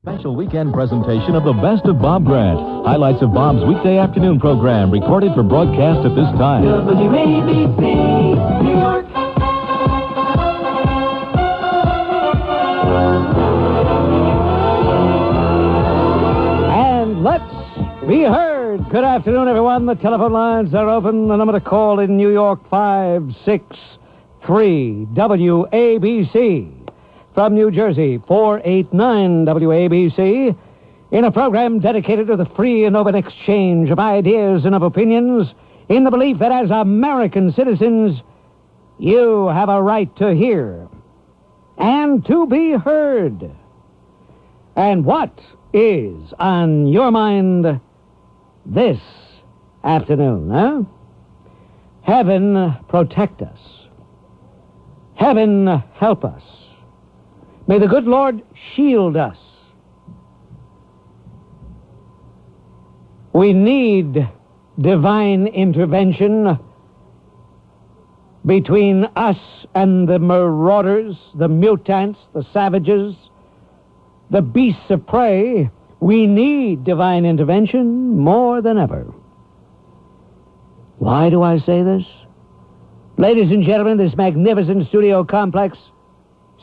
Special weekend presentation of the Best of Bob Grant. Highlights of Bob's weekday afternoon program recorded for broadcast at this time. WABC, New York. And let's be heard. Good afternoon, everyone. The telephone lines are open. The number to call in New York, 563 WABC. From New Jersey, 489 WABC, in a program dedicated to the free and open exchange of ideas and of opinions, in the belief that as American citizens, you have a right to hear and to be heard. And what is on your mind this afternoon, huh? Heaven protect us. Heaven help us. May the good Lord shield us. We need divine intervention between us and the marauders, the mutants, the savages, the beasts of prey. We need divine intervention more than ever. Why do I say this? Ladies and gentlemen, this magnificent studio complex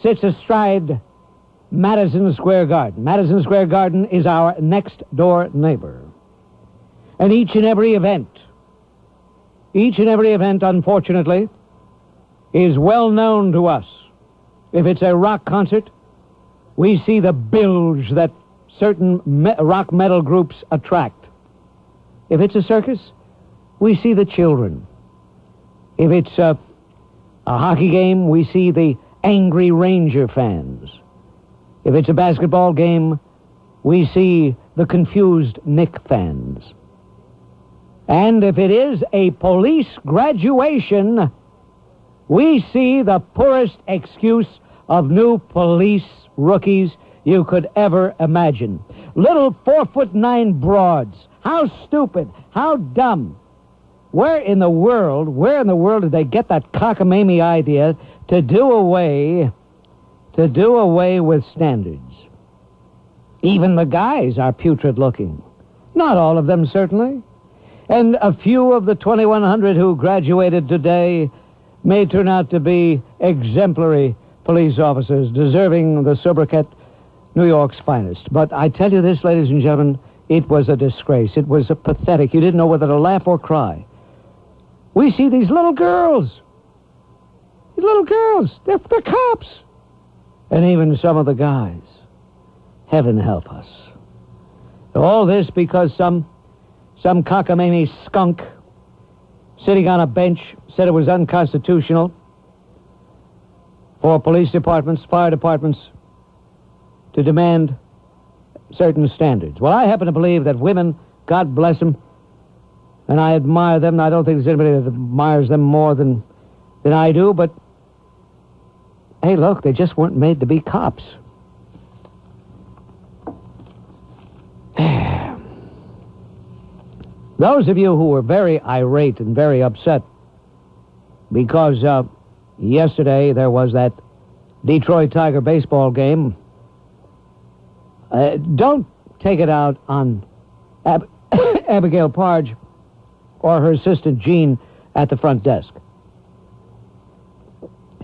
sits astride Madison Square Garden. Madison Square Garden is our next-door neighbor. And each and every event, unfortunately, is well known to us. If it's a rock concert, we see the bilge that certain rock metal groups attract. If it's a circus, we see the children. If it's a hockey game, we see the angry Ranger fans. If it's a basketball game, we see the confused Knick fans. And if it is a police graduation, we see the poorest excuse of new police rookies you could ever imagine. Little 4'9" broads. How stupid, how dumb. Where in the world did they get that cockamamie idea to do away with standards? Even the guys are putrid looking. Not all of them, certainly. And a few of the 2,100 who graduated today may turn out to be exemplary police officers, deserving the sobriquet New York's finest. But I tell you this, ladies and gentlemen, it was a disgrace. It was pathetic. You didn't know whether to laugh or cry. We see these little girls. These little girls. They're cops. And even some of the guys. Heaven help us. All this because some cockamamie skunk sitting on a bench said it was unconstitutional for police departments, fire departments, to demand certain standards. Well, I happen to believe that women, God bless them, and I admire them. I don't think there's anybody that admires them more than I do, but hey, look, they just weren't made to be cops. Those of you who were very irate and very upset because yesterday there was that Detroit Tiger baseball game, don't take it out on Abigail Parge or her assistant Jean at the front desk.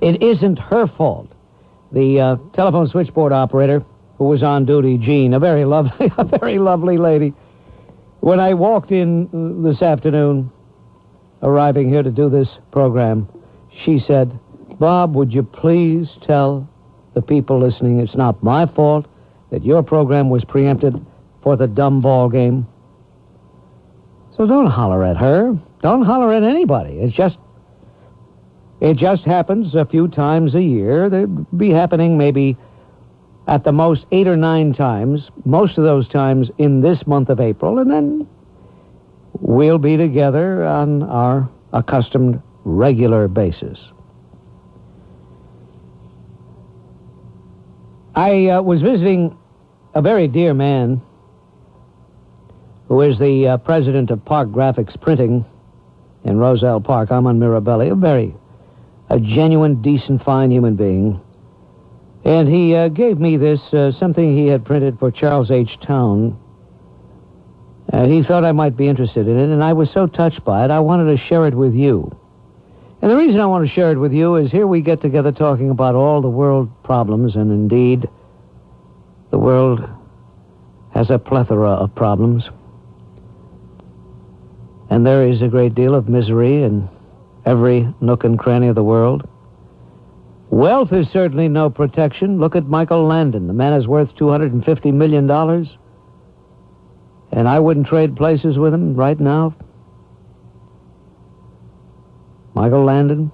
It isn't her fault. The telephone switchboard operator who was on duty, Jean, a very lovely lady. When I walked in this afternoon, arriving here to do this program, she said, "Bob, would you please tell the people listening it's not my fault that your program was preempted for the dumb ball game?" So don't holler at her. Don't holler at anybody. It just happens a few times a year. They'd be happening maybe at the most 8 or 9 times, most of those times in this month of April, and then we'll be together on our accustomed regular basis. I was visiting a very dear man who is the president of Park Graphics Printing in Roselle Park. I'm on Mirabelli, a genuine, decent, fine human being. And he gave me this, something he had printed for Charles H. Towne. He thought I might be interested in it, and I was so touched by it, I wanted to share it with you. And the reason I want to share it with you is here we get together talking about all the world problems, and indeed, the world has a plethora of problems. And there is a great deal of misery in every nook and cranny of the world. Wealth is certainly no protection. Look at Michael Landon. The man is worth $250 million. And I wouldn't trade places with him right now. Michael Landon,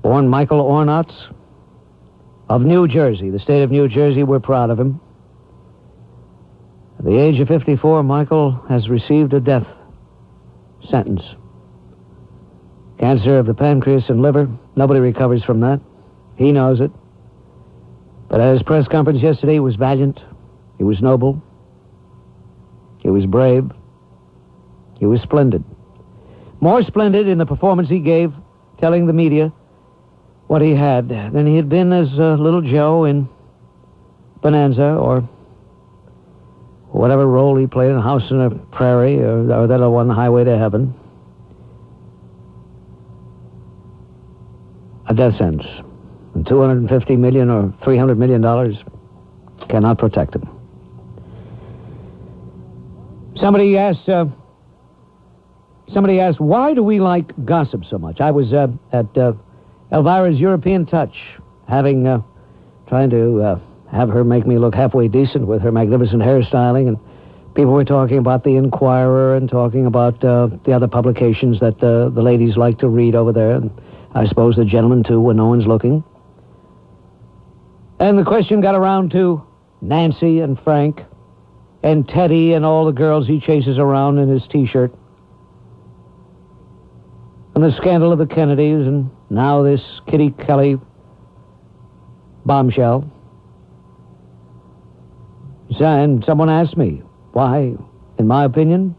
born Michael Ornatz, of New Jersey, the state of New Jersey. We're proud of him. At the age of 54, Michael has received a death sentence. Cancer of the pancreas and liver. Nobody recovers from that. He knows it. But at his press conference yesterday, he was valiant. He was noble. He was brave. He was splendid. More splendid in the performance he gave, telling the media what he had than he had been as little Joe in Bonanza or whatever role he played in A House on a Prairie or that one, Highway to Heaven. A death sentence. And $250 million or $300 million cannot protect him. Somebody asked, why do we like gossip so much? I was at Elvira's European Touch, trying to have her make me look halfway decent with her magnificent hairstyling, and people were talking about the Inquirer and talking about the other publications that the ladies like to read over there, and I suppose the gentlemen, too, when no one's looking. And the question got around to Nancy and Frank and Teddy and all the girls he chases around in his T-shirt. And the scandal of the Kennedys, and now this Kitty Kelly bombshell. And someone asked me, why, in my opinion,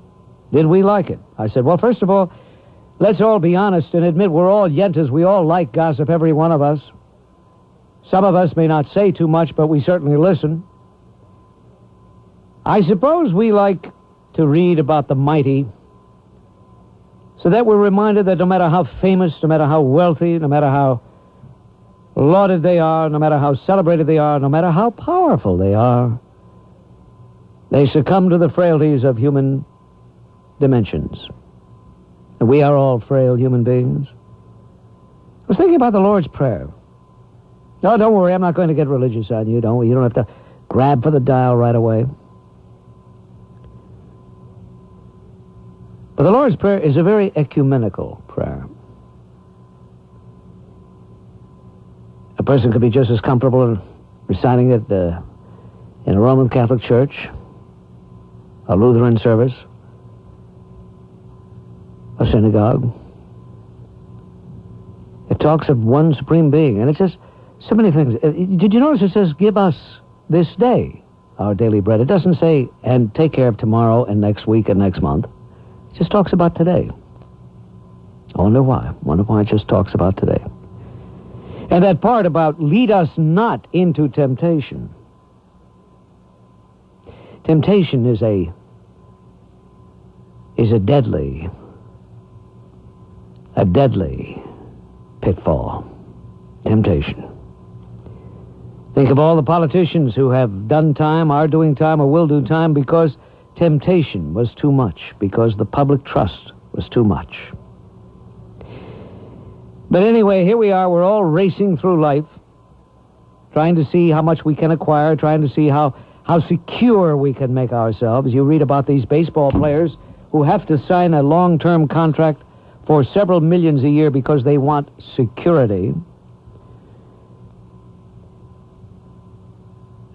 did we like it? I said, well, first of all, let's all be honest and admit we're all yentas. We all like gossip, every one of us. Some of us may not say too much, but we certainly listen. I suppose we like to read about the mighty, so that we're reminded that no matter how famous, no matter how wealthy, no matter how lauded they are, no matter how celebrated they are, no matter how powerful they are, they succumb to the frailties of human dimensions. And we are all frail human beings. I was thinking about the Lord's Prayer. No, don't worry, I'm not going to get religious on you. You don't have to grab for the dial right away. But the Lord's Prayer is a very ecumenical prayer. A person could be just as comfortable in reciting it in a Roman Catholic church, a Lutheran service, a synagogue. It talks of one supreme being, and it says so many things. Did you notice it says, give us this day our daily bread? It doesn't say, and take care of tomorrow and next week and next month. It just talks about today. I wonder why. It just talks about today. And that part about lead us not into temptation. Temptation is a deadly pitfall. Temptation. Think of all the politicians who have done time, are doing time, or will do time because temptation was too much, because the public trust was too much. But anyway, here we are. We're all racing through life, trying to see how much we can acquire, trying to see how secure we can make ourselves. You read about these baseball players who have to sign a long-term contract for several millions a year because they want security.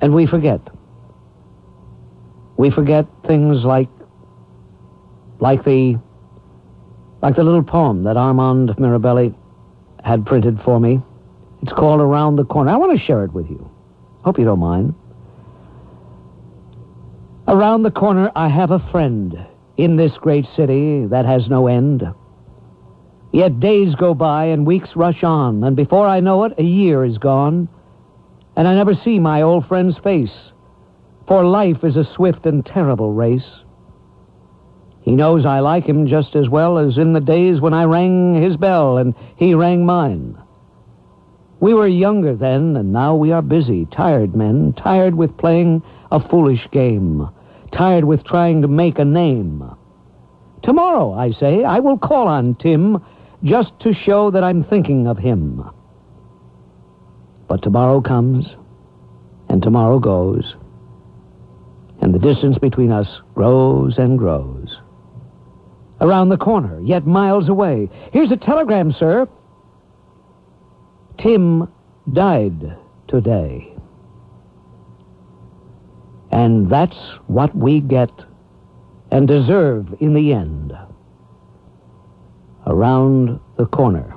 And we forget. We forget things like the little poem that Armand Mirabelli had printed for me. It's called Around the Corner. I want to share it with you. Hope you don't mind. Around the corner, I have a friend in this great city that has no end. Yet days go by and weeks rush on, and before I know it, a year is gone, and I never see my old friend's face, for life is a swift and terrible race. He knows I like him just as well as in the days when I rang his bell and he rang mine. We were younger then, and now we are busy, tired men, tired with playing a foolish game, tired with trying to make a name. Tomorrow, I say, I will call on Tim just to show that I'm thinking of him. But tomorrow comes, and tomorrow goes, and the distance between us grows and grows. Around the corner, yet miles away. Here's a telegram, sir. Tim died today. And that's what we get and deserve in the end. Around the corner,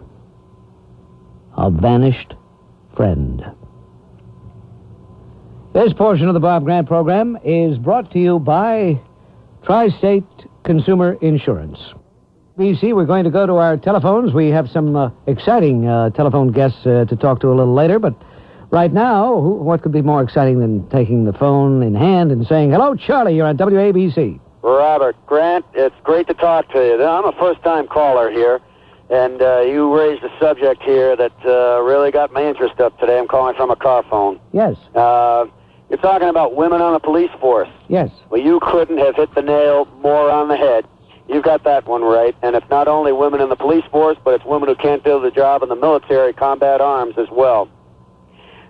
a vanished friend. This portion of the Bob Grant program is brought to you by Tri-State Consumer Insurance. WABC, we're going to go to our telephones. We have some exciting telephone guests to talk to a little later, but right now, what could be more exciting than taking the phone in hand and saying, "Hello, Charlie, you're on WABC." Robert, Grant, it's great to talk to you. I'm a first-time caller here, and you raised a subject here that really got my interest up today. I'm calling from a car phone. Yes. You're talking about women on the police force. Yes. Well, you couldn't have hit the nail more on the head. You've got that one right, and it's not only women in the police force, but it's women who can't do the job in the military combat arms as well.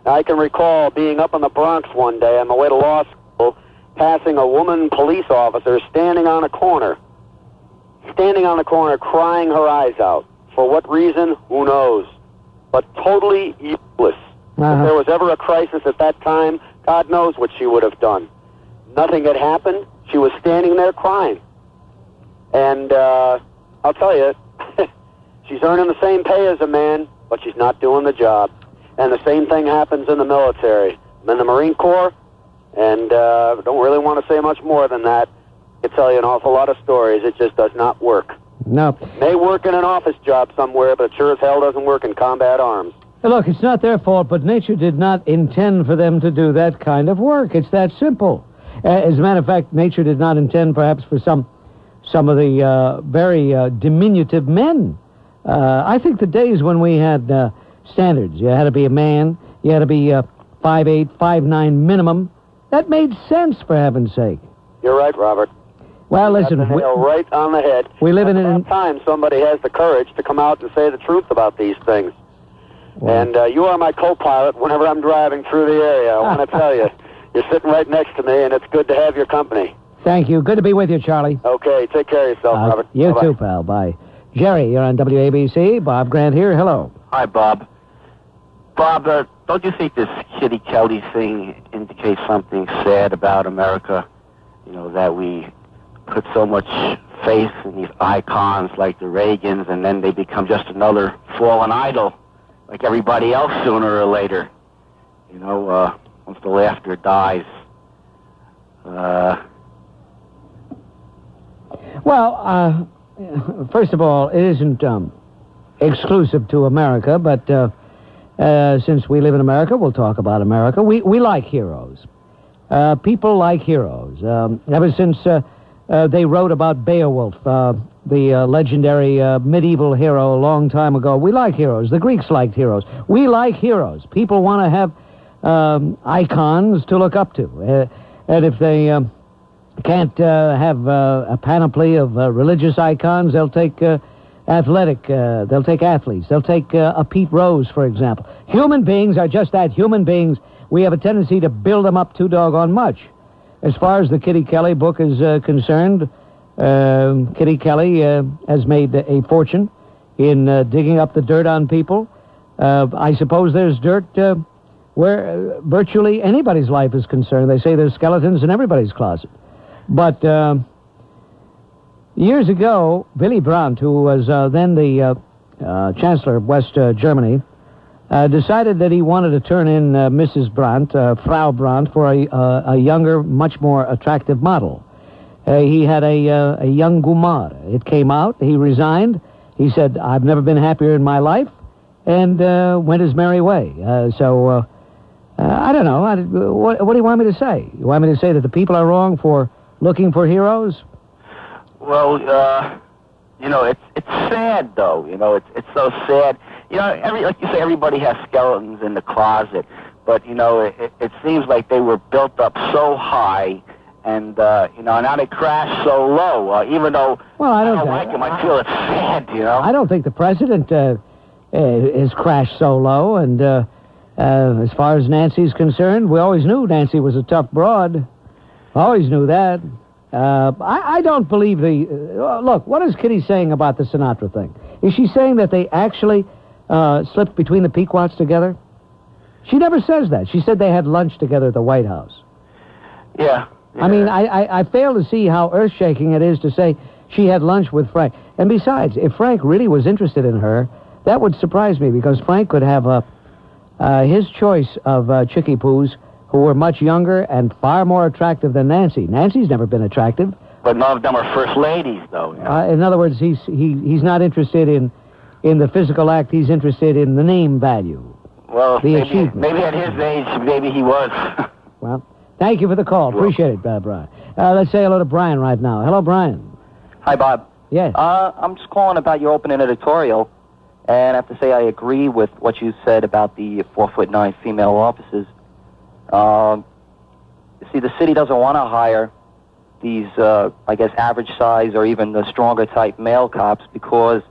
Now, I can recall being up in the Bronx one day on my way to law school, passing a woman police officer standing on a corner crying her eyes out. For what reason, who knows, but totally useless. If there was ever a crisis at that time, God knows what she would have done. Nothing had happened. She was standing there crying. And I'll tell you, she's earning the same pay as a man, but she's not doing the job. And the same thing happens in the military. I'm in the Marine Corps, and don't really want to say much more than that. I can tell you an awful lot of stories. It just does not work. No. It may work in an office job somewhere, but it sure as hell doesn't work in combat arms. Look, it's not their fault, but nature did not intend for them to do that kind of work. It's that simple. As a matter of fact, nature did not intend perhaps for some of the very diminutive men. I think the days when we had standards, you had to be a man, you had to be 5'8", 5'9" minimum, that made sense, for heaven's sake. You're right, Robert. Well, listen, That's the nail right on the head. We live in an time somebody has the courage to come out and say the truth about these things. Well, and you are my co-pilot whenever I'm driving through the area. I want to tell you, you're sitting right next to me, and it's good to have your company. Thank you. Good to be with you, Charlie. Okay, take care of yourself, Robert. You Bye-bye. too, pal. Bye. Jerry, you're on WABC. Bob Grant here. Hello. Hi, Bob. Bob, don't you think this Kitty Kelly thing indicates something sad about America? You know, that we put so much faith in these icons like the Reagans, and then they become just another fallen idol, like everybody else sooner or later. You know, once the laughter dies. Well, first of all, it isn't exclusive to America, but since we live in America, we'll talk about America. We like heroes. People like heroes. Ever since they wrote about Beowulf, the legendary medieval hero a long time ago, we like heroes. The Greeks liked heroes. We like heroes. People want to have icons to look up to. And if they can't have a panoply of religious icons, they'll take athletic, they'll take athletes. They'll take a Pete Rose, for example. Human beings are just that, human beings. We have a tendency to build them up too doggone much. As far as the Kitty Kelly book is concerned, Kitty Kelly has made a fortune in digging up the dirt on people. I suppose there's dirt where virtually anybody's life is concerned. They say there's skeletons in everybody's closet. But years ago, Willy Brandt, who was then the Chancellor of West Germany, decided that he wanted to turn in Mrs. Brandt, Frau Brandt, for a younger, much more attractive model. He had a young Gumar. It came out. He resigned. He said, "I've never been happier in my life," and went his merry way. So I don't know. What do you want me to say? You want me to say that the people are wrong for looking for heroes? Well, it's sad, though. It's so sad. Like you say, everybody has skeletons in the closet. But, it seems like they were built up so high, and, now they crash so low. Even though I don't like them, I feel it's sad, I don't think the president has crashed so low, and as far as Nancy's concerned, we always knew Nancy was a tough broad. Always knew that. I don't believe look, what is Kitty saying about the Sinatra thing? Is she saying that they actually slipped between the Pequots together? She never says that. She said they had lunch together at the White House. Yeah. I mean, I fail to see how earth-shaking it is to say she had lunch with Frank. And besides, if Frank really was interested in her, that would surprise me, because Frank could have his choice of chickie-poos who were much younger and far more attractive than Nancy. Nancy's never been attractive. But none of them are first ladies, though. In other words, he's not interested in the physical act. He's interested in the name value. Well, the achievement. Maybe at his age, maybe he was. Well, thank you for the call. Appreciate it, Brian. Let's say hello to Brian right now. Hello, Brian. Hi, Bob. Yes. I'm just calling about your opening editorial, and I have to say I agree with what you said about the 4'9" female officers. See, the city doesn't want to hire these, I guess, average size or even the stronger type male cops, because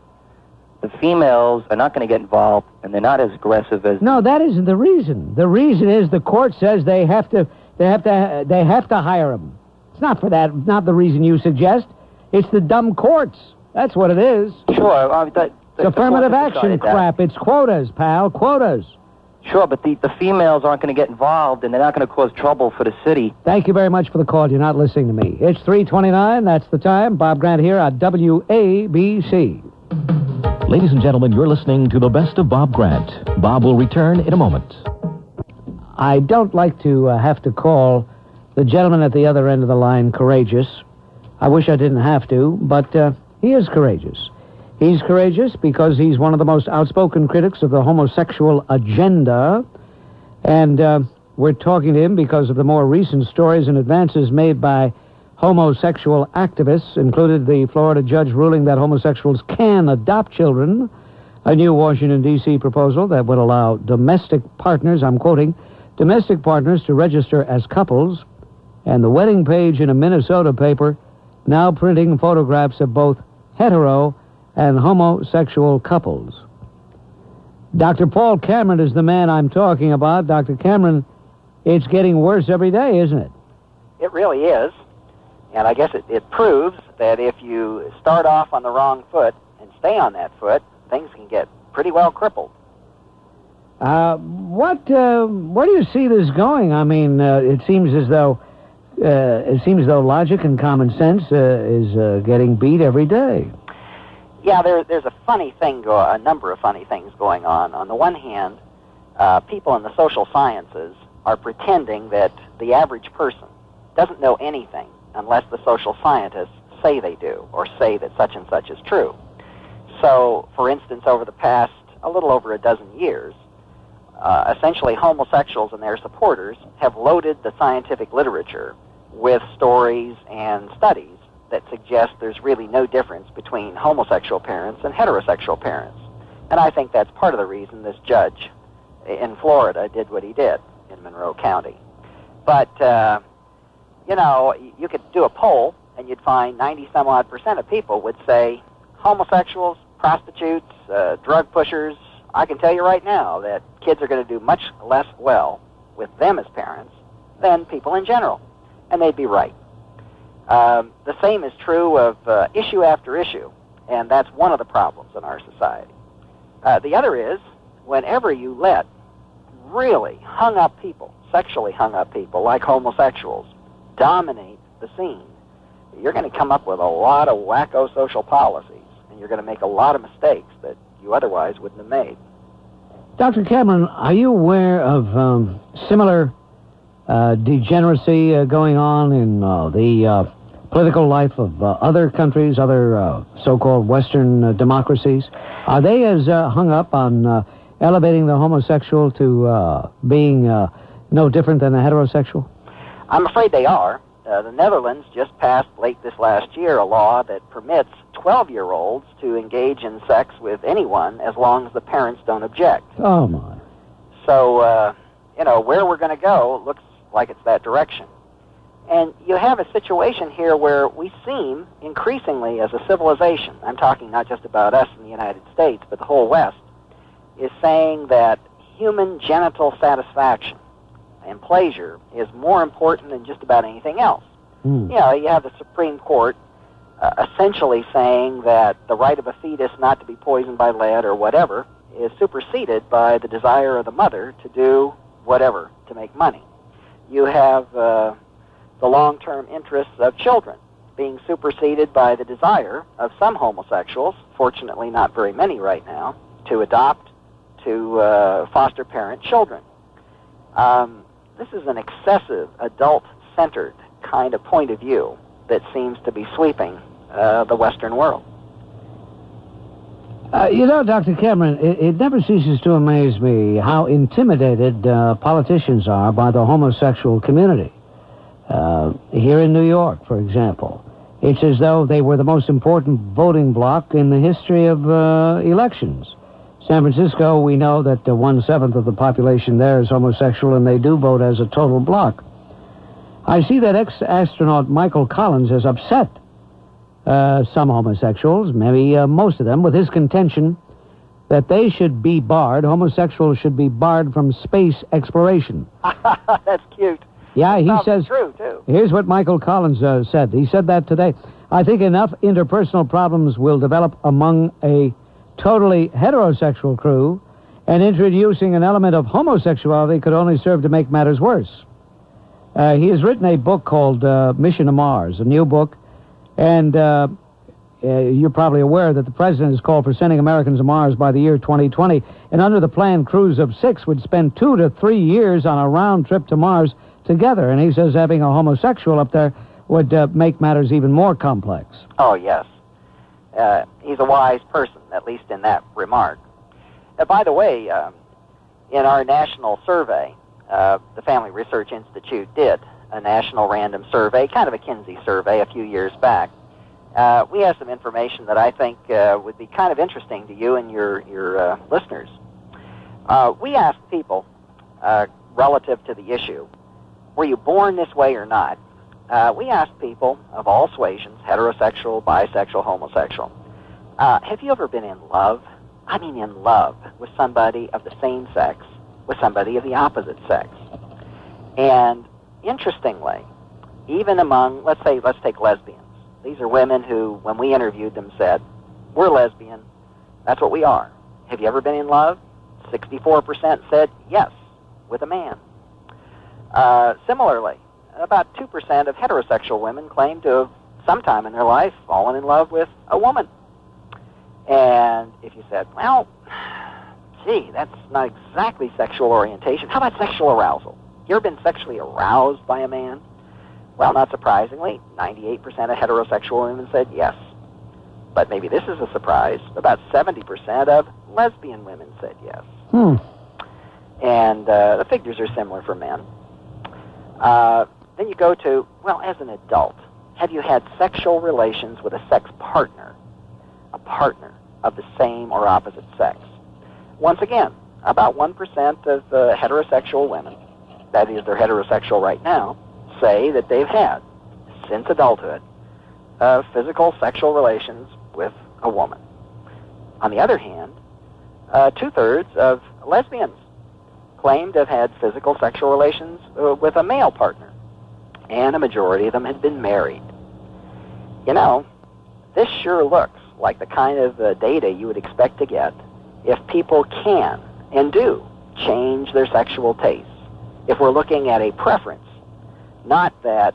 the females are not going to get involved, and they're not as aggressive as... No, that isn't the reason. The reason is the court says they have to hire them. It's not for that. Not the reason you suggest. It's the dumb courts. That's what it is. Sure. It's affirmative action crap. It's quotas, pal. Quotas. Sure, but the females aren't going to get involved, and they're not going to cause trouble for the city. Thank you very much for the call. You're not listening to me. It's 3:29. That's the time. Bob Grant here at WABC. Ladies and gentlemen, you're listening to the best of Bob Grant. Bob will return in a moment. I don't like to have to call the gentleman at the other end of the line courageous. I wish I didn't have to, but he is courageous. He's courageous because he's one of the most outspoken critics of the homosexual agenda, and we're talking to him because of the more recent stories and advances made by homosexual activists, included the Florida judge ruling that homosexuals can adopt children, a new Washington, D.C. proposal that would allow domestic partners, I'm quoting, domestic partners to register as couples, and the wedding page in a Minnesota paper now printing photographs of both hetero and homosexual couples. Dr. Paul Cameron is the man I'm talking about. Dr. Cameron, it's getting worse every day, isn't it? It really is. And I guess it proves that if you start off on the wrong foot and stay on that foot, things can get pretty well crippled. Where do you see this going? I mean, it seems as though logic and common sense is getting beat every day. Yeah, there's a number of funny things going on. On the one hand, people in the social sciences are pretending that the average person doesn't know anything unless the social scientists say they do, or say that such and such is true. So, for instance, over the past a little over a dozen years, essentially homosexuals and their supporters have loaded the scientific literature with stories and studies that suggest there's really no difference between homosexual parents and heterosexual parents. And I think that's part of the reason this judge in Florida did what he did in Monroe County. But, you could do a poll, and you'd find 90-some-odd% of people would say homosexuals, prostitutes, drug pushers. I can tell you right now that kids are going to do much less well with them as parents than people in general. And they'd be right. The same is true of issue after issue, and that's one of the problems in our society. The other is, whenever you let really hung-up people, sexually hung-up people like homosexuals, dominate the scene, you're going to come up with a lot of wacko social policies, and you're going to make a lot of mistakes that you otherwise wouldn't have made. Dr. Cameron, are you aware of similar degeneracy going on in the political life of other countries, other so-called Western democracies? Are they as hung up on elevating the homosexual to being No different than a heterosexual? I'm afraid they are. The Netherlands just passed late this last year a law that permits 12-year-olds to engage in sex with anyone as long as the parents don't object. Oh, my. So, where we're going to go looks like it's that direction. And you have a situation here where we seem increasingly as a civilization, I'm talking not just about us in the United States, but the whole West, is saying that human genital satisfaction and pleasure is more important than just about anything else. You have the Supreme Court essentially saying that the right of a fetus not to be poisoned by lead or whatever is superseded by the desire of the mother to do whatever to make money. You have the long-term interests of children being superseded by the desire of some homosexuals, fortunately not very many right now, to adopt, to foster parent children. This is an excessive, adult-centered kind of point of view that seems to be sweeping the Western world. Dr. Cameron, it never ceases to amaze me how intimidated politicians are by the homosexual community. Here in New York, for example, it's as though they were the most important voting bloc in the history of elections. San Francisco, we know that 1/7 of the population there is homosexual, and they do vote as a total bloc. I see that ex-astronaut Michael Collins has upset some homosexuals, maybe most of them, with his contention that they should be barred, homosexuals should be barred from space exploration. That's cute. Yeah, he says... true, too. Here's what Michael Collins said. He said that today. I think enough interpersonal problems will develop among a totally heterosexual crew, and introducing an element of homosexuality could only serve to make matters worse. He has written a book called Mission to Mars, a new book, and you're probably aware that the president has called for sending Americans to Mars by the year 2020, and under the plan, crews of 6 would spend 2 to 3 years on a round trip to Mars together, and he says having a homosexual up there would make matters even more complex. Oh, yes. He's a wise person, at least in that remark. By the way, in our national survey, the Family Research Institute did a national random survey, kind of a Kinsey survey a few years back. We have some information that I think would be kind of interesting to you and your listeners. We asked people, relative to the issue, were you born this way or not? We asked people of all suasions, heterosexual, bisexual, homosexual, have you ever been in love? I mean in love with somebody of the same sex, with somebody of the opposite sex. And interestingly, even among, let's take lesbians. These are women who, when we interviewed them, said, we're lesbian. That's what we are. Have you ever been in love? 64% said yes, with a man. Similarly, about 2% of heterosexual women claim to have sometime in their life fallen in love with a woman. And if you said, well, gee, that's not exactly sexual orientation. How about sexual arousal? You ever been sexually aroused by a man? Well, not surprisingly, 98% of heterosexual women said yes. But maybe this is a surprise. About 70% of lesbian women said yes. And the figures are similar for men. Then you go to, well, as an adult, have you had sexual relations with a sex partner, a partner of the same or opposite sex? Once again, about 1% of heterosexual women, that is, they're heterosexual right now, say that they've had, since adulthood, physical sexual relations with a woman. On the other hand, 2/3 of lesbians claim to have had physical sexual relations with a male partner, and a majority of them had been married. You know, this sure looks like the kind of data you would expect to get if people can and do change their sexual tastes. If we're looking at a preference, not that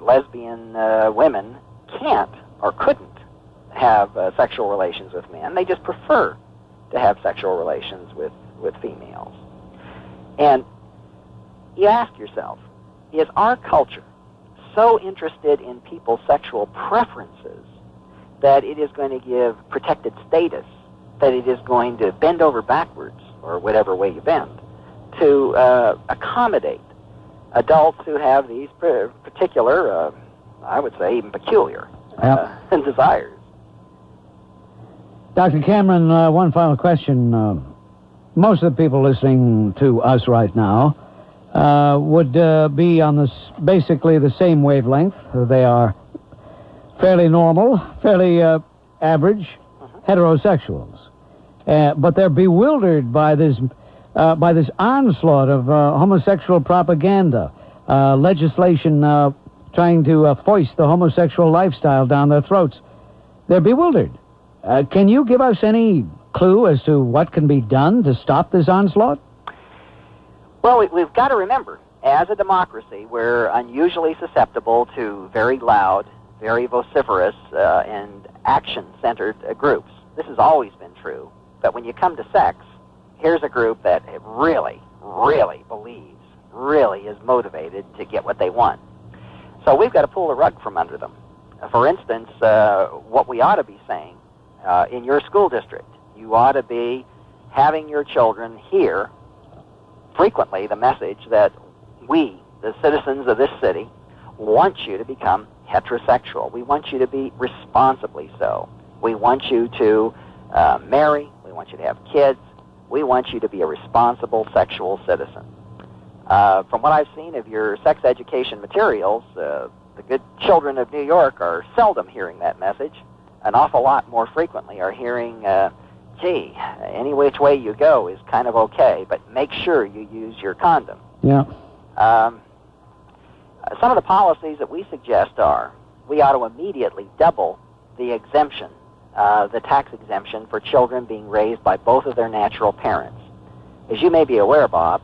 lesbian women can't or couldn't have sexual relations with men, they just prefer to have sexual relations with females. And you ask yourself, is our culture so interested in people's sexual preferences that it is going to give protected status, that it is going to bend over backwards, or whatever way you bend, to accommodate adults who have these particular, I would say, even peculiar desires. Dr. Cameron, one final question. Most of the people listening to us right now would be on this basically the same wavelength. They are fairly normal, fairly average heterosexuals, but they're bewildered by this onslaught of homosexual propaganda, legislation trying to foist the homosexual lifestyle down their throats. They're bewildered. Can you give us any clue as to what can be done to stop this onslaught? Well, we've got to remember, as a democracy, we're unusually susceptible to very loud, very vociferous, and action-centered groups. This has always been true. But when you come to sex, here's a group that really, really believes, really is motivated to get what they want. So we've got to pull the rug from under them. For instance, what we ought to be saying in your school district, you ought to be having your children hear frequently the message that we, the citizens of this city, want you to become heterosexual. We want you to be responsibly so. We want you to marry. We want you to have kids. We want you to be a responsible sexual citizen. From what I've seen of your sex education materials, the good children of New York are seldom hearing that message. An awful lot more frequently are hearing, gee, any which way you go is kind of okay, but make sure you use your condom. Yeah. Some of the policies that we suggest are, we ought to immediately double the exemption, the tax exemption for children being raised by both of their natural parents. As you may be aware, Bob,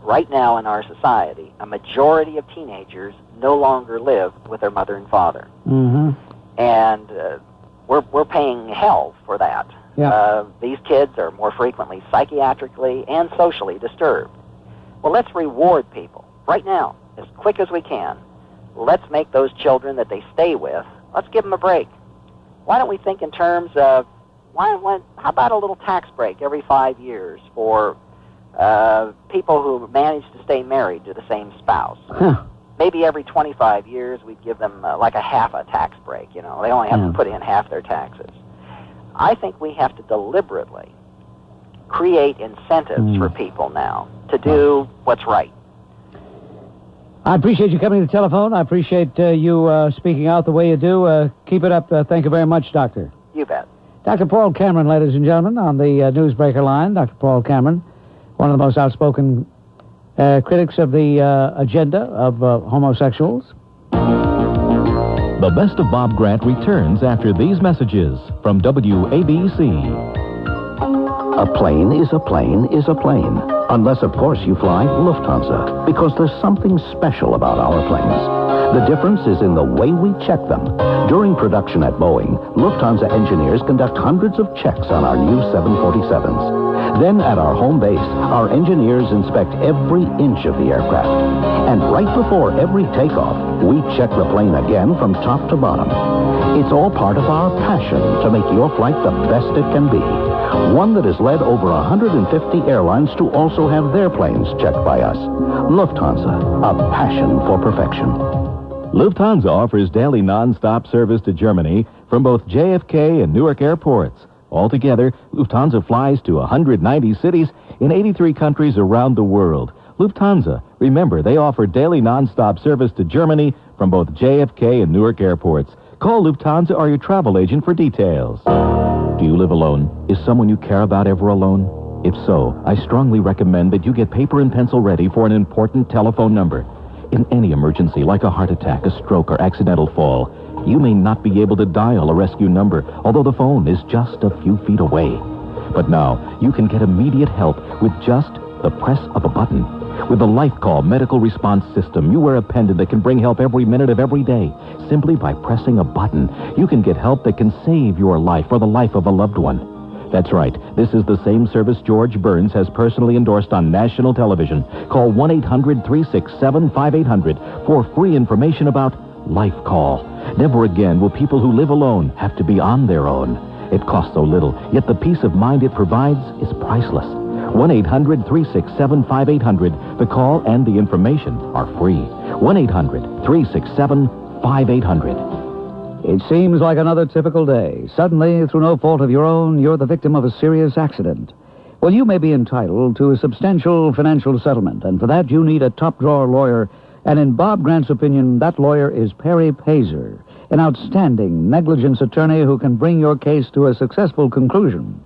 right now in our society, a majority of teenagers no longer live with their mother and father. Mm-hmm. And we're paying hell for that. Yeah. These kids are more frequently psychiatrically and socially disturbed. Well, let's reward people right now, as quick as we can. Let's make those children that they stay with, let's give them a break. Why don't we think in terms of, how about a little tax break every 5 years for people who manage to stay married to the same spouse? Huh. Maybe every 25 years we'd give them like a half a tax break, They only have to put in half their taxes. I think we have to deliberately create incentives for people now to do what's right. I appreciate you coming to the telephone. I appreciate you speaking out the way you do. Keep it up. Thank you very much, Doctor. You bet. Dr. Paul Cameron, ladies and gentlemen, on the Newsbreaker line. Dr. Paul Cameron, one of the most outspoken critics of the agenda of homosexuals. The Best of Bob Grant returns after these messages from WABC. A plane is a plane is a plane. Unless, of course, you fly Lufthansa, because there's something special about our planes. The difference is in the way we check them. During production at Boeing, Lufthansa engineers conduct hundreds of checks on our new 747s. Then at our home base, our engineers inspect every inch of the aircraft. And right before every takeoff, we check the plane again from top to bottom. It's all part of our passion to make your flight the best it can be. One that has led over 150 airlines to also have their planes checked by us. Lufthansa, a passion for perfection. Lufthansa offers daily non-stop service to Germany from both JFK and Newark airports. Altogether, Lufthansa flies to 190 cities in 83 countries around the world. Lufthansa, remember, they offer daily non-stop service to Germany from both JFK and Newark airports. Call Lufthansa or your travel agent for details. Do you live alone? Is someone you care about ever alone? If so, I strongly recommend that you get paper and pencil ready for an important telephone number. In any emergency, like a heart attack, a stroke, or accidental fall, you may not be able to dial a rescue number, although the phone is just a few feet away. But now, you can get immediate help with just the press of a button. With the Life Call medical response system, you wear a pendant that can bring help every minute of every day. Simply by pressing a button, you can get help that can save your life or the life of a loved one. That's right. This is the same service George Burns has personally endorsed on national television. Call 1-800-367-5800 for free information about Life Call. Never again will people who live alone have to be on their own. It costs so little, yet the peace of mind it provides is priceless. 1-800-367-5800. The call and the information are free. 1-800-367-5800. It seems like another typical day. Suddenly, through no fault of your own, you're the victim of a serious accident. Well, you may be entitled to a substantial financial settlement, and for that you need a top-drawer lawyer. And in Bob Grant's opinion, that lawyer is Perry Pazer, an outstanding negligence attorney who can bring your case to a successful conclusion.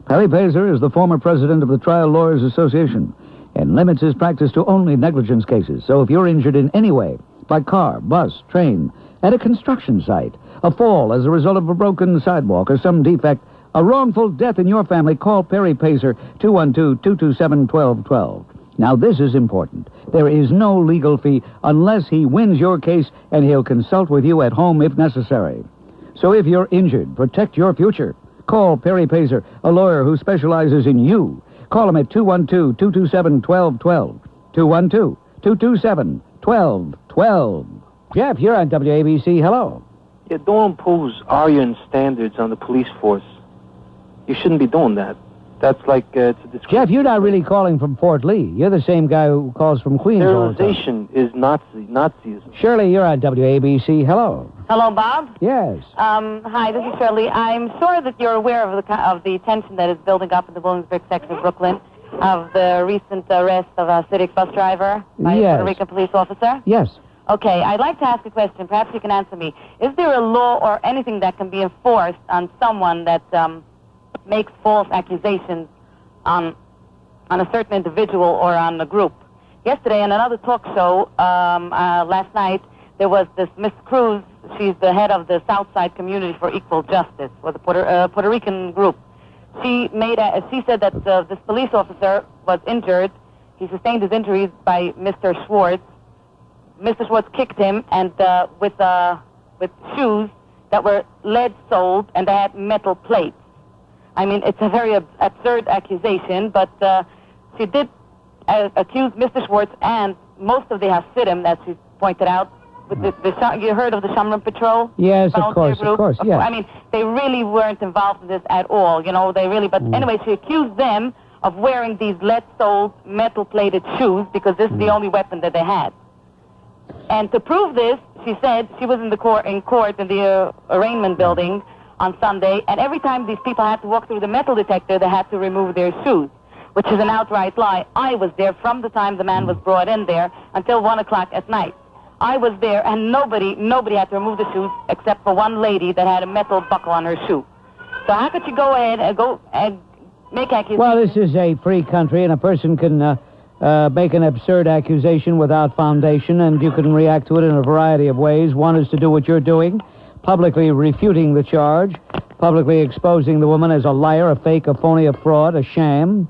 Perry Pazer is the former president of the Trial Lawyers Association and limits his practice to only negligence cases. So if you're injured in any way, by car, bus, train, at a construction site, a fall as a result of a broken sidewalk or some defect, a wrongful death in your family, call Perry Pazer, 212-227-1212. Now, this is important. There is no legal fee unless he wins your case, and he'll consult with you at home if necessary. So if you're injured, protect your future. Call Perry Pazer, a lawyer who specializes in you. Call him at 212-227-1212. 212-227-1212. Jeff, you're on WABC. Hello. Yeah, don't impose Aryan standards on the police force. You shouldn't be doing that. That's like, it's a discrimination. Jeff, you're not really calling from Fort Lee. You're the same guy who calls from Queens all the time. Sterilization is Nazism. Shirley, you're on WABC. Hello. Hello, Bob. Yes. Hi, this is Shirley. I'm sure that you're aware of the tension that is building up in the Williamsburg section of Brooklyn of the recent arrest of a Civic bus driver by a Puerto Rican police officer. Yes. Okay, I'd like to ask a question. Perhaps you can answer me. Is there a law or anything that can be enforced on someone that makes false accusations on a certain individual or on a group? Yesterday, in another talk show last night, there was this Miss Cruz. She's the head of the Southside Community for Equal Justice, for the Puerto Rican group. She said that this police officer was injured. He sustained his injuries by Mr. Schwartz. Mr. Schwartz kicked him and with shoes that were lead-soled and they had metal plates. I mean, it's a very absurd accusation, but she did accuse Mr. Schwartz and most of the Hasidim, as she pointed out. With you heard of the Shamran Patrol? Yes, of course, yes. I mean, they really weren't involved in this at all, but anyway, she accused them of wearing these lead-soled, metal-plated shoes because this is the only weapon that they had. And to prove this, she said she was in court in the arraignment building on Sunday, and every time these people had to walk through the metal detector, they had to remove their shoes, which is an outright lie. I was there from the time the man was brought in there until 1 o'clock at night. I was there, and nobody had to remove the shoes except for one lady that had a metal buckle on her shoe. So how could you go ahead and make accusations? Well, this is a free country, and a person can make an absurd accusation without foundation, and you can react to it in a variety of ways. One is to do what you're doing, publicly refuting the charge, publicly exposing the woman as a liar, a fake, a phony, a fraud, a sham.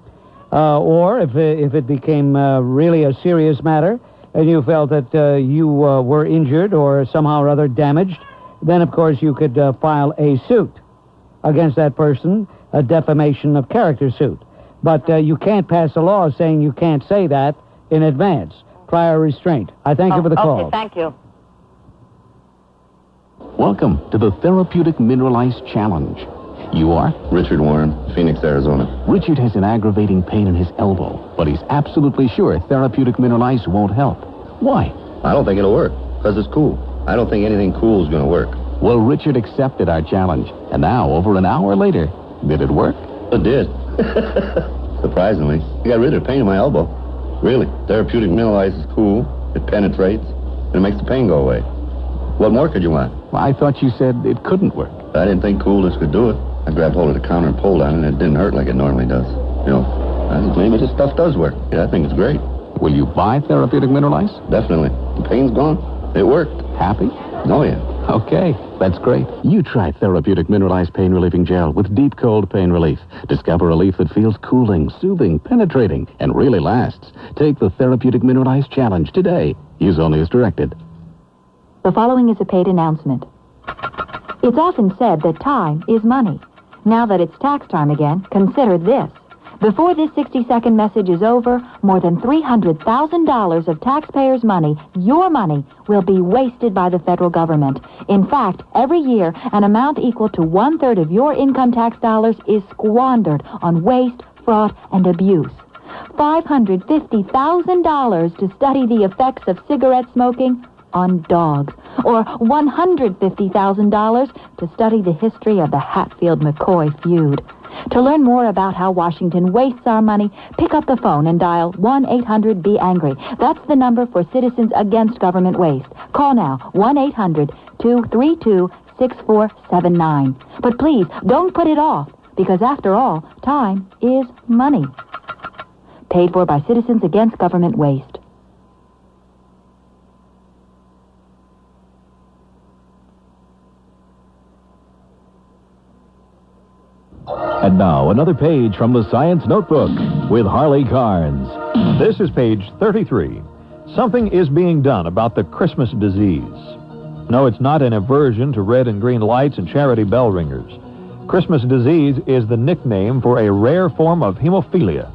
Or if it became really a serious matter, and you felt that you were injured or somehow or other damaged, then, of course, you could file a suit against that person, a defamation of character suit. But you can't pass a law saying you can't say that in advance, prior restraint. I thank you for the call. Okay, thank you. Welcome to the Therapeutic Mineralized Challenge. You are? Richard Warren, Phoenix, Arizona. Richard has an aggravating pain in his elbow, but he's absolutely sure Therapeutic Mineralized won't help. Why? I don't think it'll work, because it's cool. I don't think anything cool is going to work. Well, Richard accepted our challenge, and now, over an hour later, did it work? It did. Surprisingly. I got rid of the pain in my elbow. Really. Therapeutic Mineralized is cool, it penetrates, and it makes the pain go away. What more could you want? Well, I thought you said it couldn't work. I didn't think coolness could do it. I grabbed hold of the counter and pulled on it, and it didn't hurt like it normally does. Maybe this stuff does work. Yeah, I think it's great. Will you buy Therapeutic Mineralized? Definitely. The pain's gone. It worked. Happy? Oh, yeah. Okay, that's great. You try Therapeutic Mineralized Pain Relieving Gel with deep cold pain relief. Discover relief that feels cooling, soothing, penetrating, and really lasts. Take the Therapeutic Mineralized Challenge today. Use only as directed. The following is a paid announcement. It's often said that time is money. Now that it's tax time again, consider this. Before this 60-second message is over, more than $300,000 of taxpayers' money, your money, will be wasted by the federal government. In fact, every year, an amount equal to 1/3 of your income tax dollars is squandered on waste, fraud, and abuse. $550,000 to study the effects of cigarette smoking on dogs, or $150,000 to study the history of the Hatfield-McCoy feud. To learn more about how Washington wastes our money, pick up the phone and dial 1-800-BE-ANGRY. That's the number for Citizens Against Government Waste. Call now, 1-800-232-6479. But please, don't put it off, because after all, time is money. Paid for by Citizens Against Government Waste. And now, another page from the Science Notebook with Harley Carnes. This is page 33. Something is being done about the Christmas disease. No, it's not an aversion to red and green lights and charity bell ringers. Christmas disease is the nickname for a rare form of hemophilia.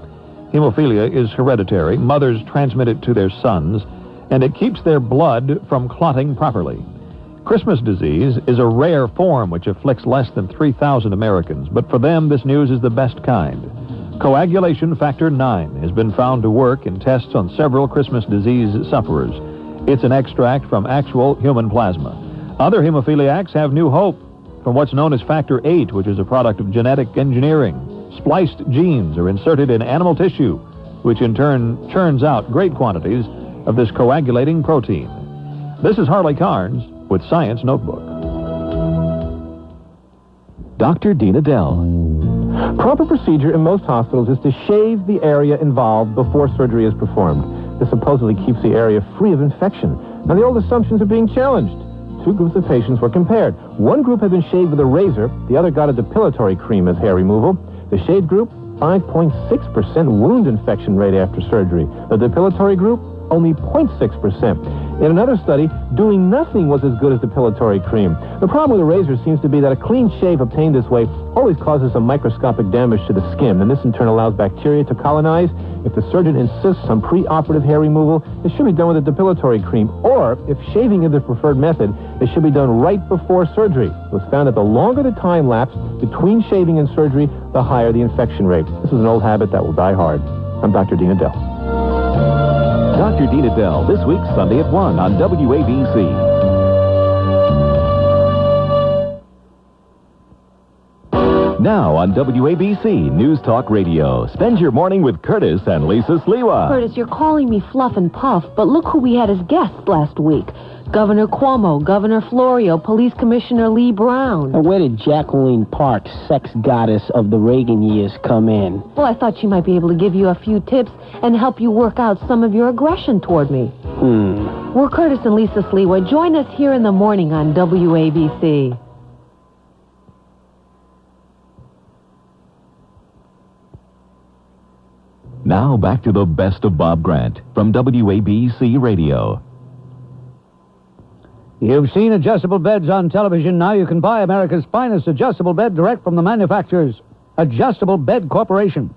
Hemophilia is hereditary. Mothers transmit it to their sons, and it keeps their blood from clotting properly. Christmas disease is a rare form which afflicts less than 3,000 Americans, but for them, this news is the best kind. Coagulation factor 9 has been found to work in tests on several Christmas disease sufferers. It's an extract from actual human plasma. Other hemophiliacs have new hope from what's known as factor 8, which is a product of genetic engineering. Spliced genes are inserted in animal tissue, which in turn churns out great quantities of this coagulating protein. This is Harley Carnes with Science Notebook. Dr. Dina Dell. Proper procedure in most hospitals is to shave the area involved before surgery is performed. This supposedly keeps the area free of infection. Now, the old assumptions are being challenged. Two groups of patients were compared. One group had been shaved with a razor. The other got a depilatory cream as hair removal. The shaved group, 5.6% wound infection rate after surgery. The depilatory group, only 0.6%. In another study, doing nothing was as good as depilatory cream. The problem with a razor seems to be that a clean shave obtained this way always causes some microscopic damage to the skin, and this in turn allows bacteria to colonize. If the surgeon insists on preoperative hair removal, it should be done with a depilatory cream, or if shaving is the preferred method, it should be done right before surgery. It was found that the longer the time lapse between shaving and surgery, the higher the infection rate. This is an old habit that will die hard. I'm Dr. Dina Dell. Dr. Dina Dell, this week, Sunday at 1 on WABC. Now on WABC News Talk Radio. Spend your morning with Curtis and Lisa Sliwa. Curtis, you're calling me Fluff and Puff, but look who we had as guests last week. Governor Cuomo, Governor Florio, Police Commissioner Lee Brown. And where did Jacqueline Park, sex goddess of the Reagan years, come in? Well, I thought she might be able to give you a few tips and help you work out some of your aggression toward me. We're Curtis and Lisa Sliwa. Join us here in the morning on WABC. Now back to the best of Bob Grant from WABC Radio. You've seen adjustable beds on television. Now you can buy America's finest adjustable bed direct from the manufacturer's Adjustable Bed Corporation.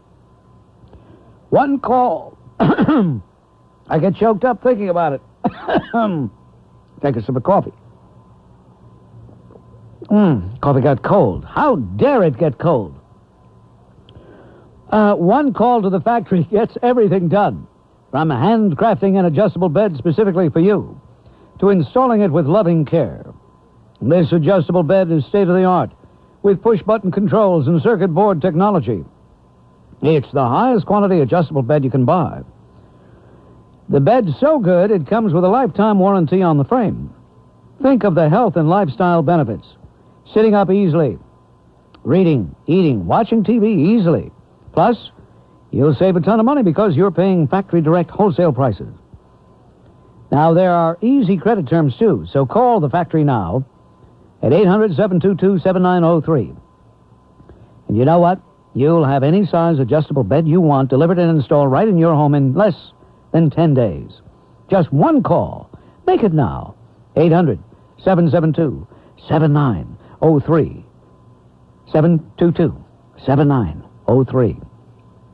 One call. I get choked up thinking about it. Take a sip of coffee. Coffee got cold. How dare it get cold? One call to the factory gets everything done. From handcrafting an adjustable bed specifically for you to installing it with loving care. This adjustable bed is state-of-the-art with push-button controls and circuit board technology. It's the highest quality adjustable bed you can buy. The bed's so good, it comes with a lifetime warranty on the frame. Think of the health and lifestyle benefits. Sitting up easily, reading, eating, watching TV easily. Plus, you'll save a ton of money because you're paying factory direct wholesale prices. Now, there are easy credit terms, too, so call the factory now at 800-722-7903. And you know what? You'll have any size adjustable bed you want delivered and installed right in your home in less than 10 days. Just one call. Make it now. 800-772-7903. 722-7903.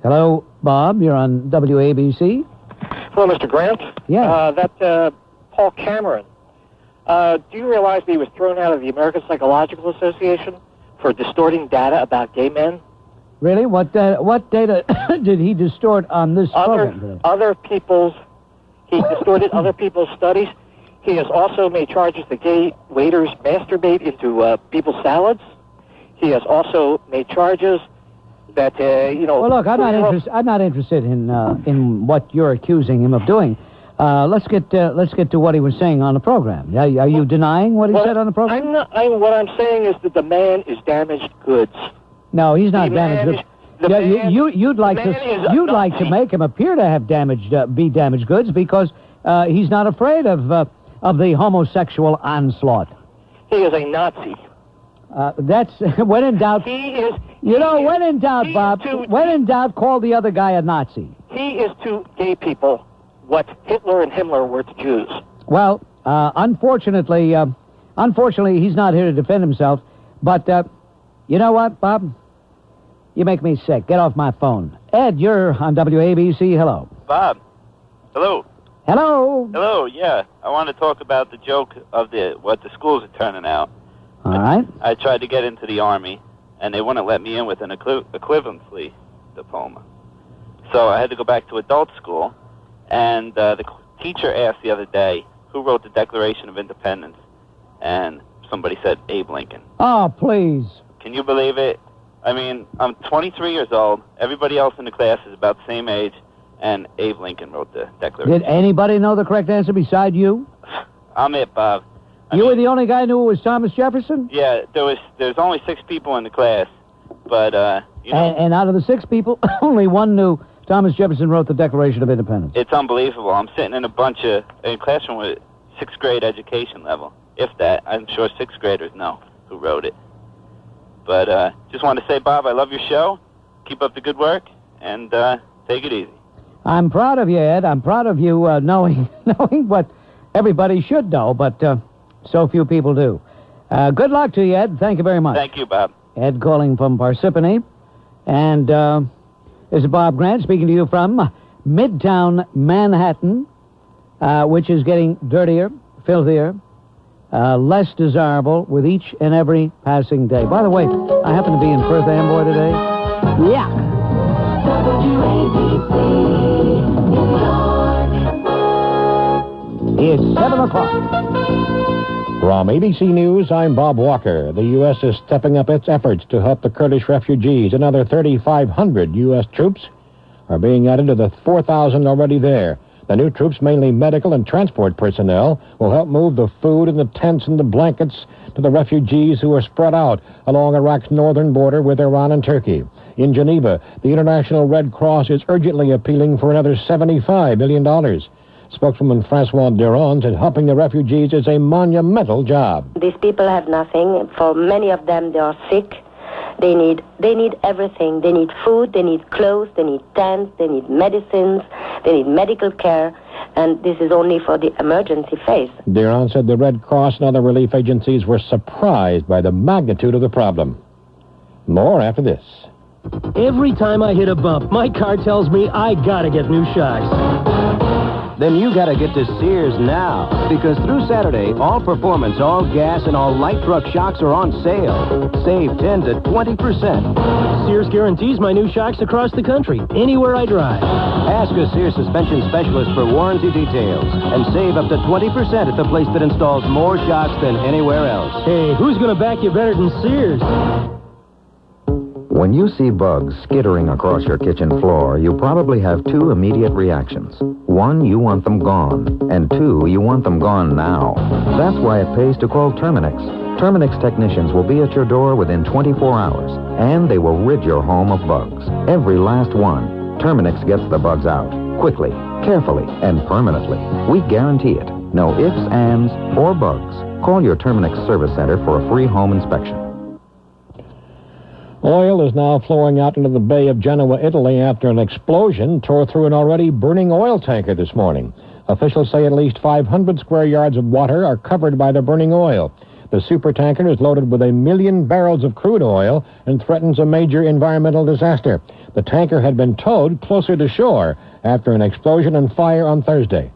Hello, Bob. You're on WABC. Hello, Mr. Grant. Yeah. Paul Cameron. Do you realize that he was thrown out of the American Psychological Association for distorting data about gay men? Really? What data did he distort on this program today? He distorted other people's studies. He has also made charges that gay waiters masturbate into people's salads. He has also made charges that, Well, look, I'm not interested in what you're accusing him of doing. Let's get to what he was saying on the program. Are you denying what he said on the program? What I'm saying is that the man is damaged goods. No, he's not damaged goods. You'd like to make him appear to have be damaged goods because he's not afraid of the homosexual onslaught. He is a Nazi. That's when in doubt. He is. When in doubt, Bob. When in doubt, call the other guy a Nazi. He is to gay people what Hitler and Himmler were to Jews. Well, unfortunately, he's not here to defend himself. But you know what, Bob? You make me sick. Get off my phone. Ed, you're on WABC. Hello. Bob. Hello. Hello. Hello. Yeah, I want to talk about the joke of what the schools are turning out. All right. I tried to get into the Army, and they wouldn't let me in with an equivalency diploma. So I had to go back to adult school, and the teacher asked the other day, who wrote the Declaration of Independence? And somebody said, Abe Lincoln. Oh, please. Can you believe it? I mean, I'm 23 years old. Everybody else in the class is about the same age, and Abe Lincoln wrote the Declaration. Did anybody know the correct answer beside you? I'm it, Bob. You were the only guy who knew it was Thomas Jefferson? Yeah, there's only 6 people in the class, but, And out of the 6 people, only one knew Thomas Jefferson wrote the Declaration of Independence. It's unbelievable. I'm sitting in a classroom with 6th grade education level. If that, I'm sure 6th graders know who wrote it. But just want to say, Bob, I love your show. Keep up the good work, and take it easy. I'm proud of you, Ed. I'm proud of you knowing what everybody should know, but so few people do. Good luck to you, Ed. Thank you very much. Thank you, Bob. Ed calling from Parsippany. And this is Bob Grant speaking to you from Midtown Manhattan, which is getting dirtier, filthier, less desirable with each and every passing day. By the way, I happen to be in Perth Amboy today. Yeah. It's 7 o'clock. From ABC News, I'm Bob Walker. The U.S. is stepping up its efforts to help the Kurdish refugees. Another 3,500 U.S. troops are being added to the 4,000 already there. The new troops, mainly medical and transport personnel, will help move the food and the tents and the blankets to the refugees who are spread out along Iraq's northern border with Iran and Turkey. In Geneva, the International Red Cross is urgently appealing for another $75 million. Spokeswoman Francois Durand said helping the refugees is a monumental job. These people have nothing. For many of them, they are sick. They need everything. They need food, they need clothes, they need tents, they need medicines, they need medical care, and this is only for the emergency phase. Durand said the Red Cross and other relief agencies were surprised by the magnitude of the problem. More after this. Every time I hit a bump, my car tells me I gotta get new shocks. Then you gotta get to Sears now, because through Saturday, all performance, all gas, and all light truck shocks are on sale. Save 10 to 20%. Sears guarantees my new shocks across the country, anywhere I drive. Ask a Sears suspension specialist for warranty details, and save up to 20% at the place that installs more shocks than anywhere else. Hey, who's gonna back you better than Sears? When you see bugs skittering across your kitchen floor, you probably have 2 immediate reactions. 1, you want them gone, and 2, you want them gone now. That's why it pays to call Terminix. Terminix technicians will be at your door within 24 hours, and they will rid your home of bugs. Every last one. Terminix gets the bugs out, quickly, carefully, and permanently. We guarantee it. No ifs, ands, or bugs. Call your Terminix service center for a free home inspection. Oil is now flowing out into the Bay of Genoa, Italy, after an explosion tore through an already burning oil tanker this morning. Officials say at least 500 square yards of water are covered by the burning oil. The supertanker is loaded with 1 million barrels of crude oil and threatens a major environmental disaster. The tanker had been towed closer to shore after an explosion and fire on Thursday.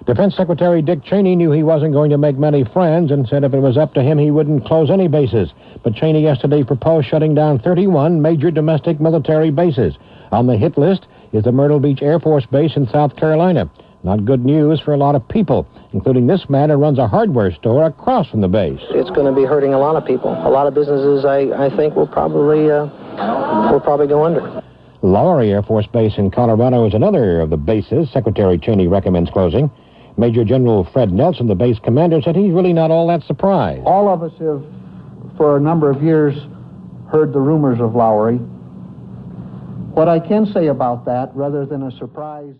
Defense Secretary Dick Cheney knew he wasn't going to make many friends and said if it was up to him, he wouldn't close any bases. But Cheney yesterday proposed shutting down 31 major domestic military bases. On the hit list is the Myrtle Beach Air Force Base in South Carolina. Not good news for a lot of people, including this man who runs a hardware store across from the base. It's going to be hurting a lot of people. A lot of businesses, I think, will probably go under. Lowry Air Force Base in Colorado is another of the bases Secretary Cheney recommends closing. Major General Fred Nelson, the base commander, said he's really not all that surprised. All of us have, for a number of years, heard the rumors of Lowry. What I can say about that, rather than a surprise...